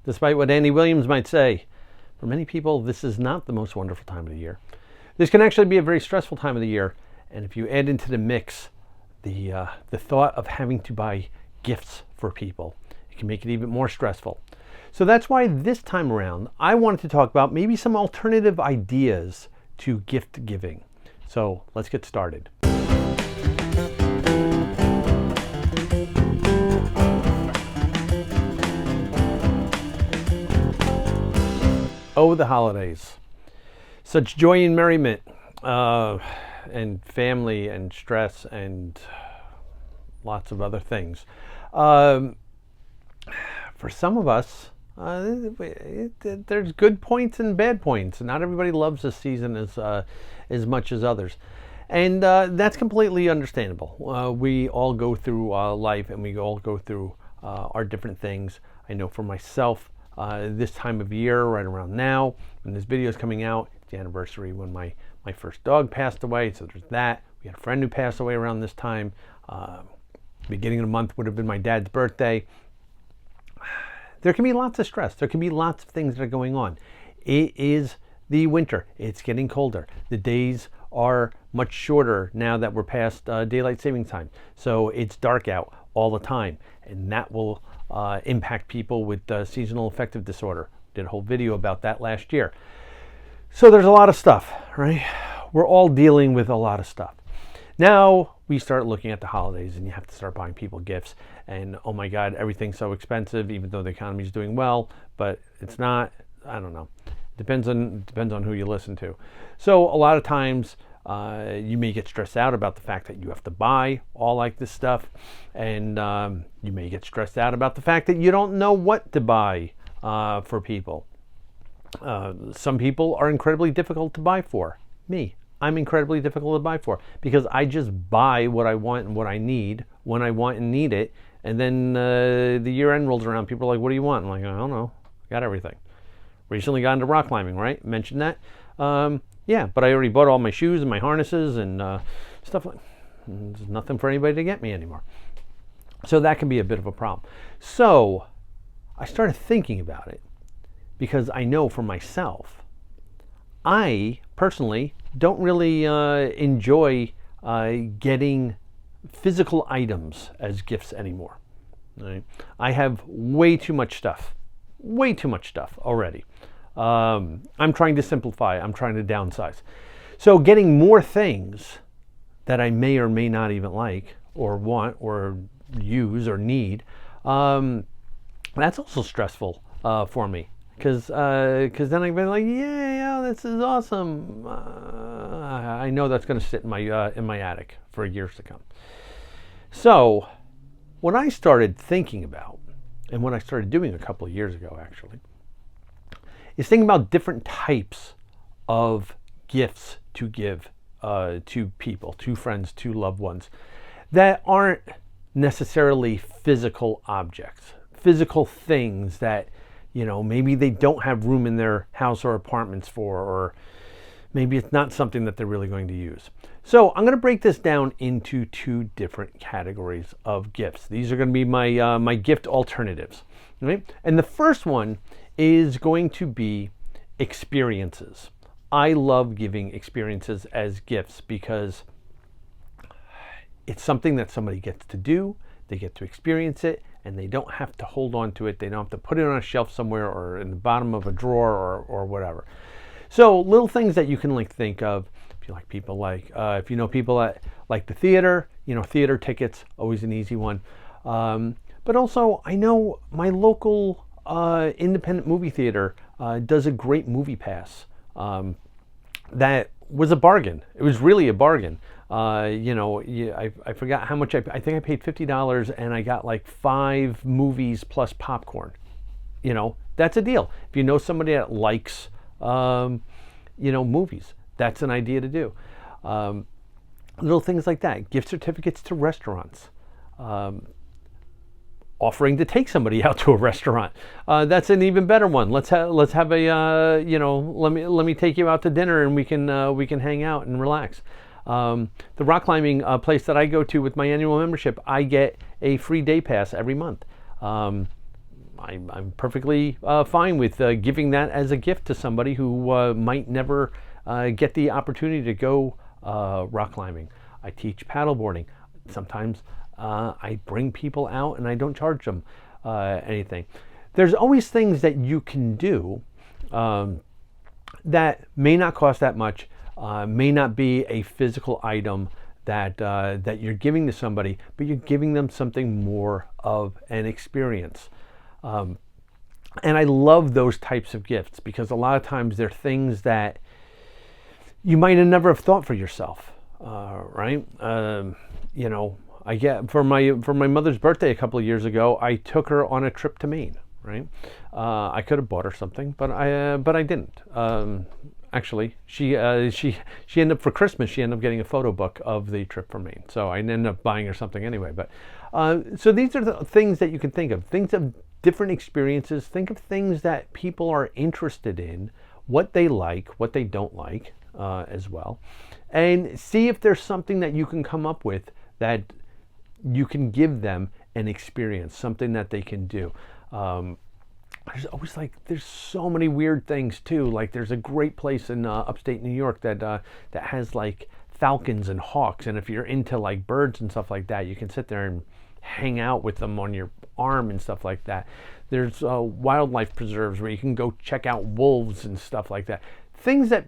Despite what Andy Williams might say, for many people, this is not the most wonderful time of the year. This can actually be a very stressful time of the year. And if you add into the mix the thought of having to buy gifts for people, it can make it even more stressful. So that's why this time around, I wanted to talk about maybe some alternative ideas to gift giving. So let's get started. Oh, the holidays. Such joy and merriment, and family and stress and lots of other things. For some of us, there's good points and bad points. Not everybody loves this season as much as others. And that's completely understandable. We all go through life, and we all go through our different things. I know for myself, this time of year, right around now, when this video is coming out, it's the anniversary when my first dog passed away, so there's that. We had a friend who passed away around this time. Beginning of the month would have been my dad's birthday. There can be lots of stress. There can be lots of things that are going on. It is the winter. It's getting colder. The days are much shorter now that we're past daylight saving time. So it's dark out all the time, and that will impact people with seasonal affective disorder. Did a whole video about that last year. So there's a lot of stuff, right? We're all dealing with a lot of stuff. Now we start looking at the holidays, and you have to start buying people gifts. And oh my God, everything's so expensive, even though the economy is doing well, but it's not. I don't know. Depends on who you listen to. So a lot of times you may get stressed out about the fact that you have to buy all like this stuff, and you may get stressed out about the fact that you don't know what to buy for people. Some people are incredibly difficult to buy for. Me, I'm incredibly difficult to buy for because I just buy what I want and what I need when I want and need it. And then the year end rolls around. People are like, what do you want? I'm like, I don't know. I got everything. Recently got into rock climbing, right? Mentioned that. Yeah, but I already bought all my shoes and my harnesses and stuff like that. There's nothing for anybody to get me anymore. So that can be a bit of a problem. So I started thinking about it because I know for myself, I personally don't really enjoy getting physical items as gifts anymore. Right? I have way too much stuff already. I'm trying to simplify. I'm trying to downsize. So getting more things that I may or may not even like or want or use or need, that's also stressful for me. Because then I've been like, yeah, this is awesome. I know that's going to sit in my attic for years to come. So what I started thinking about, and what I started doing a couple of years ago actually, is thinking about different types of gifts to give to people, to friends, to loved ones that aren't necessarily physical objects, physical things that, you know, maybe they don't have room in their house or apartments for, or maybe it's not something that they're really going to use. So I'm going to break this down into two different categories of gifts. These are going to be my gift alternatives. Right? And the first one is going to be experiences. I love giving experiences as gifts because it's something that somebody gets to do, they get to experience it, and they don't have to hold on to it. They don't have to put it on a shelf somewhere or in the bottom of a drawer or whatever. So little things that you can think of. If you like people if you know people that like the theater, theater tickets, always an easy one. But also I know my local independent movie theater does a great movie pass. That was a bargain. It was really a bargain. I forgot how much I think I paid $50 and I got like 5 movies plus popcorn. That's a deal. If you know somebody that likes, movies, that's an idea to do. Little things like that. Gift certificates to restaurants. Offering to take somebody out to a restaurant. That's an even better one. Let's have a let me take you out to dinner and we can hang out and relax. The rock climbing place that I go to with my annual membership, I get a free day pass every month. I'm perfectly fine with giving that as a gift to somebody who might never get the opportunity to go rock climbing. I teach paddleboarding. Sometimes I bring people out and I don't charge them anything. There's always things that you can do that may not cost that much, may not be a physical item that you're giving to somebody, but you're giving them something more of an experience. And I love those types of gifts because a lot of times they're things that you might have never have thought for yourself, right? You know, I get for my mother's birthday a couple of years ago, I took her on a trip to Maine. Right? I could have bought her something, but I didn't. Actually, she ended up for Christmas. She ended up getting a photo book of the trip from Maine. So I ended up buying her something anyway. But so these are the things that you can think of. Things of different experiences. Think of things that people are interested in, what they like, what they don't like, as well, and see if there's something that you can come up with that you can give them an experience, something that they can do. There's always there's so many weird things too. Like there's a great place in upstate New York that has like falcons and hawks, and if you're into like birds and stuff like that, you can sit there and hang out with them on your arm and stuff like that. There's wildlife preserves where you can go check out wolves and stuff like that. Things that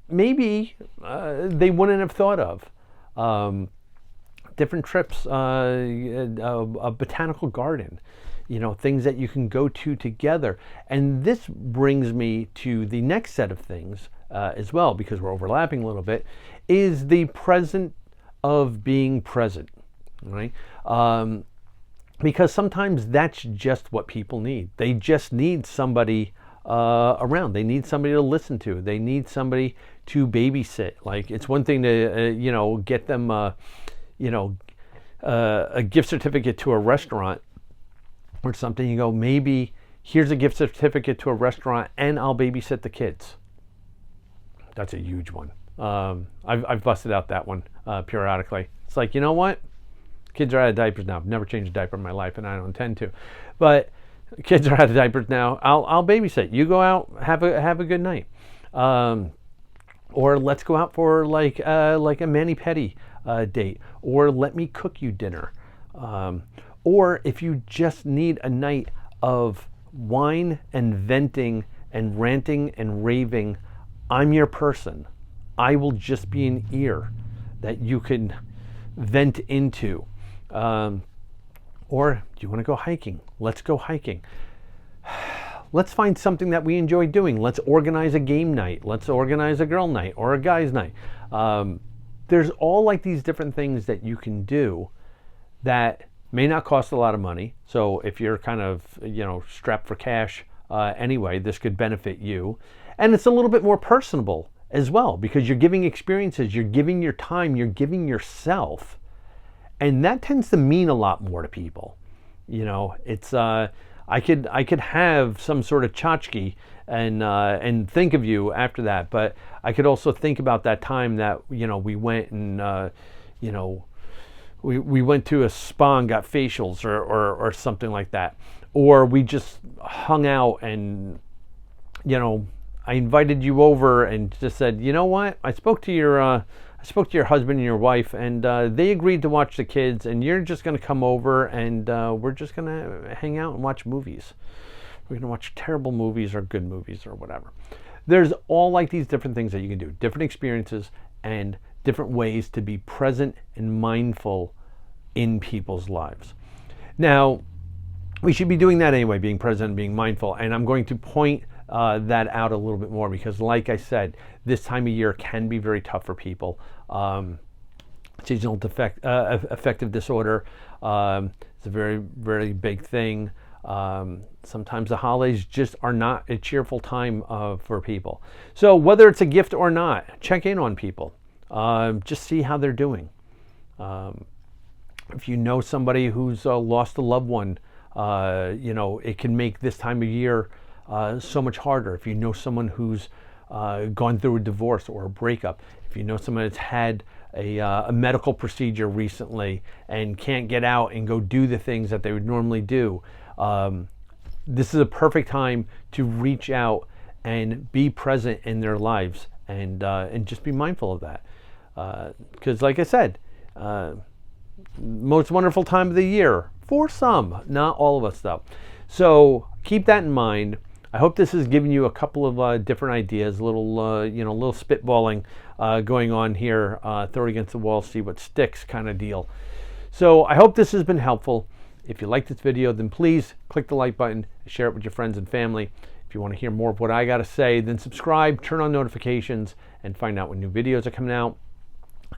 maybe they wouldn't have thought of. Different trips, a botanical garden. You know, things that you can go to together. And this brings me to the next set of things as well, because we're overlapping a little bit, is the present of being present, right? Because sometimes that's just what people need. They just need somebody around. They need somebody to listen to. They need somebody to babysit. Like it's one thing to, get them, a gift certificate to a restaurant or something. You go, maybe here's a gift certificate to a restaurant and I'll babysit the kids. That's a huge one. I've busted out that one periodically. It's like, you know what? Kids are out of diapers now. I've never changed a diaper in my life and I don't intend to. But kids are out of diapers now. I'll babysit. You go out, have a good night. Or let's go out for like a mani-pedi date. Or let me cook you dinner. Or if you just need a night of wine and venting and ranting and raving, I'm your person. I will just be an ear that you can vent into. Or do you want to go hiking? Let's go hiking. Let's find something that we enjoy doing. Let's organize a game night. Let's organize a girl night or a guy's night. There's all like these different things that you can do that may not cost a lot of money. So if you're kind of, strapped for cash anyway, this could benefit you. And it's a little bit more personable as well because you're giving experiences, you're giving your time, you're giving yourself. And that tends to mean a lot more to people. It's I could have some sort of tchotchke and think of you after that, but I could also think about that time that we went and we went to a spa and got facials or something like that, or we just hung out and I invited you over and just said, you know what, I spoke to your husband and your wife, and they agreed to watch the kids, and you're just going to come over, and we're just going to hang out and watch movies. We're going to watch terrible movies or good movies or whatever. There's all like these different things that you can do, different experiences and different ways to be present and mindful in people's lives. Now, we should be doing that anyway, being present and being mindful, and I'm going to point that out a little bit more because, like I said, this time of year can be very tough for people. Seasonal affective disorder is a very, very big thing. Sometimes the holidays just are not a cheerful time for people. So whether it's a gift or not, check in on people. Just see how they're doing. If you know somebody who's lost a loved one, it can make this time of year so much harder. If you know someone who's gone through a divorce or a breakup, if you know someone that's had a medical procedure recently and can't get out and go do the things that they would normally do, this is a perfect time to reach out and be present in their lives, and just be mindful of that. Because, like I said, most wonderful time of the year for some, not all of us though. So keep that in mind. I hope this has given you a couple of different ideas, little spitballing going on here, throw it against the wall, see what sticks kind of deal. So I hope this has been helpful. If you like this video, then please click the like button, share it with your friends and family. If you want to hear more of what I got to say, then subscribe, turn on notifications, and find out when new videos are coming out.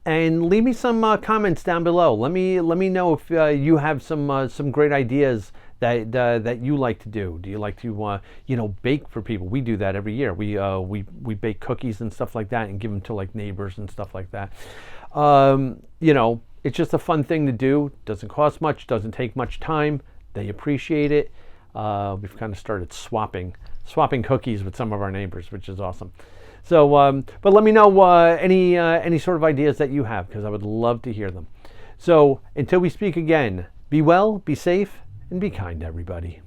And leave me some comments down below. Let me know if you have some great ideas that you like to do. Do you like to bake for people? We do that every year. We bake cookies and stuff like that and give them to like neighbors and stuff like that. It's just a fun thing to do. Doesn't cost much. Doesn't take much time. They appreciate it. We've kind of started swapping cookies with some of our neighbors, which is awesome. So, but let me know any sort of ideas that you have, because I would love to hear them. So until we speak again, be well, be safe, and be kind to everybody.